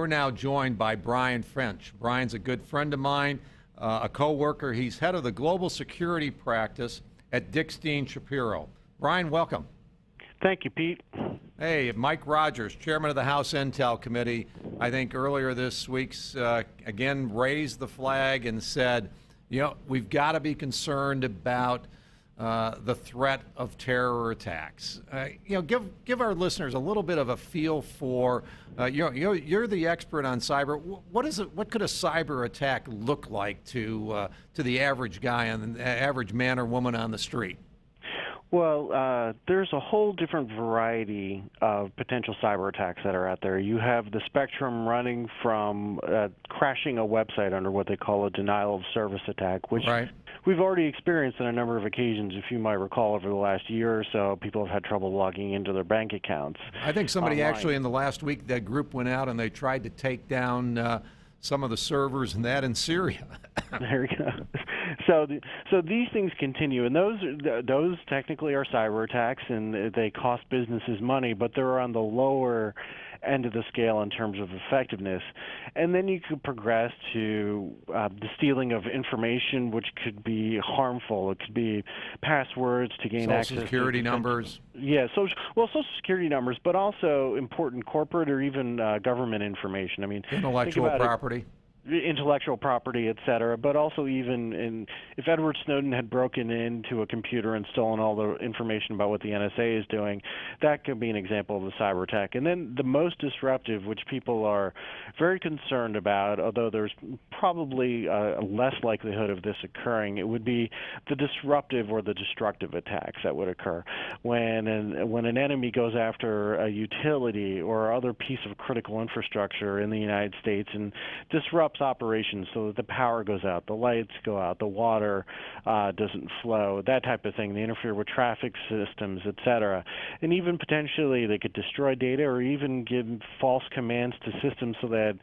we're now joined by Brian Finch. Brian's a good friend of mine, a co-worker. He's head of the global security practice at Dickstein Shapiro. Brian, welcome. Thank you, Pete. Hey, Mike Rogers, chairman of the House Intel Committee, I think earlier this week, again, raised the flag and said, you know, we've got to be concerned about the threat of terror attacks. You know, give our listeners a little bit of a feel for, you're the expert on cyber. What could a cyber attack look like to the average guy and the average man or woman on the street? Well, there's a whole different variety of potential cyber attacks that are out there. You have the spectrum running from crashing a website under what they call a denial of service attack, which we've already experienced on a number of occasions. If you might recall, over the last year or so, people have had trouble logging into their bank accounts. I think somebody online. Actually in the last week, that group went out and they tried to take down some of the servers and that in Syria. There we go. So these things continue, and those technically are cyber attacks, and they cost businesses money, but they're on the lower end of the scale in terms of effectiveness. And then you could progress to the stealing of information, which could be harmful. It could be passwords to gain access. Social security numbers. Yeah, social security numbers, but also important corporate or even government information. I mean, intellectual property. Intellectual property, et cetera, but also even if Edward Snowden had broken into a computer and stolen all the information about what the NSA is doing, that could be an example of a cyber attack. And then the most disruptive, which people are very concerned about, although there's probably a less likelihood of this occurring, it would be the disruptive or the destructive attacks that would occur when an enemy goes after a utility or other piece of critical infrastructure in the United States and disrupts operations so that the power goes out, the lights go out, the water doesn't flow, that type of thing. They interfere with traffic systems, et cetera. And even potentially they could destroy data or even give false commands to systems so that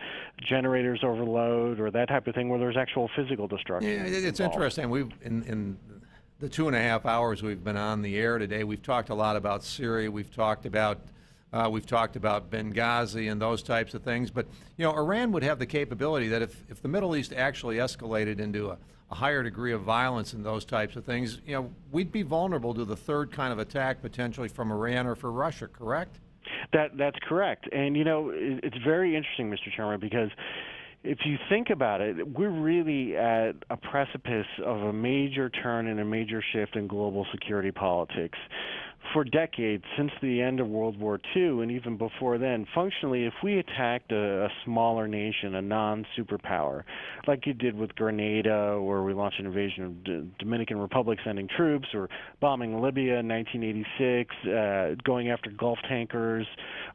generators overload or that type of thing where there's actual physical destruction. Yeah, it's interesting. We've in the 2.5 hours we've been on the air today, we've talked a lot about Syria. We've talked about Benghazi and those types of things. But, you know, Iran would have the capability that if the Middle East actually escalated into a higher degree of violence and those types of things, you know, we'd be vulnerable to the third kind of attack potentially from Iran or for Russia, correct? That's correct. And, you know, it's very interesting, Mr. Chairman, because if you think about it, we're really at a precipice of a major turn and a major shift in global security politics. For decades, since the end of World War II, and even before then, functionally, if we attacked a smaller nation, a non-superpower, like you did with Grenada, or we launched an invasion of the Dominican Republic sending troops, or bombing Libya in 1986, going after Gulf tankers,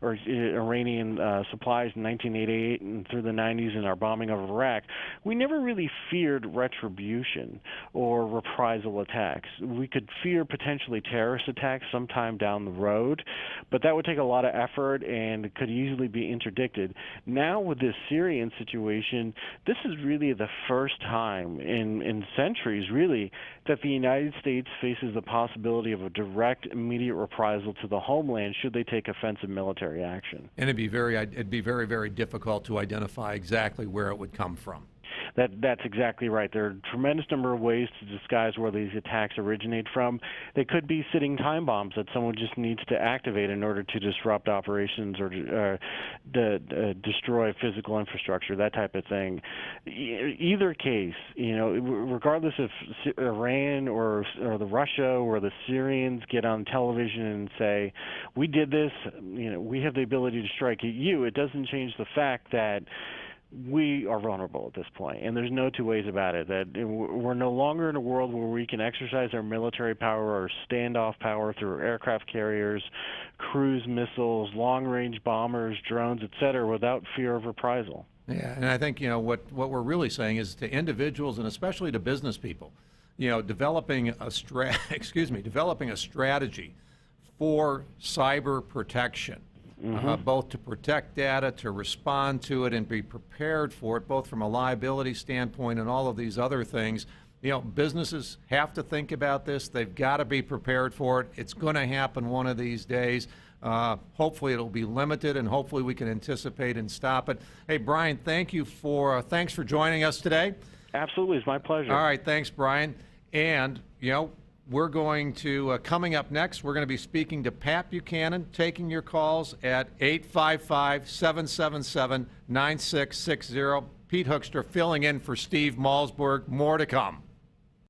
or Iranian supplies in 1988 and through the 90s in our bombing of Iraq, we never really feared retribution or reprisal attacks. We could fear potentially terrorist attacks sometime down the road, but that would take a lot of effort and could easily be interdicted. Now with this Syrian situation, this is really the first time in centuries, really, that the United States faces the possibility of a direct, immediate reprisal to the homeland should they take offensive military action. And it'd be very, very difficult to identify exactly where it would come from. That's exactly right. There are a tremendous number of ways to disguise where these attacks originate from. They could be sitting time bombs that someone just needs to activate in order to disrupt operations or destroy physical infrastructure, that type of thing. Either case, you know, regardless if Iran or the Russia or the Syrians get on television and say, we did this, you know, we have the ability to strike at you, it doesn't change the fact that we are vulnerable at this point, and there's no two ways about it. That we're no longer in a world where we can exercise our military power or standoff power through aircraft carriers, cruise missiles, long-range bombers, drones, et cetera, without fear of reprisal. Yeah, and I think, you know, what we're really saying is to individuals and especially to business people, you know, developing a strategy for cyber protection. Both to protect data, to respond to it, and be prepared for it, both from a liability standpoint and all of these other things. You know, businesses have to think about this. They've got to be prepared for it. It's going to happen one of these days. Hopefully it'll be limited, and hopefully we can anticipate and stop it. Hey, Brian, thanks for joining us today. Absolutely, it's my pleasure. All right, thanks, Brian. And, we're going to, coming up next, we're going to be speaking to Pat Buchanan, taking your calls at 855-777-9660. Pete Hoekstra filling in for Steve Malzberg. More to come.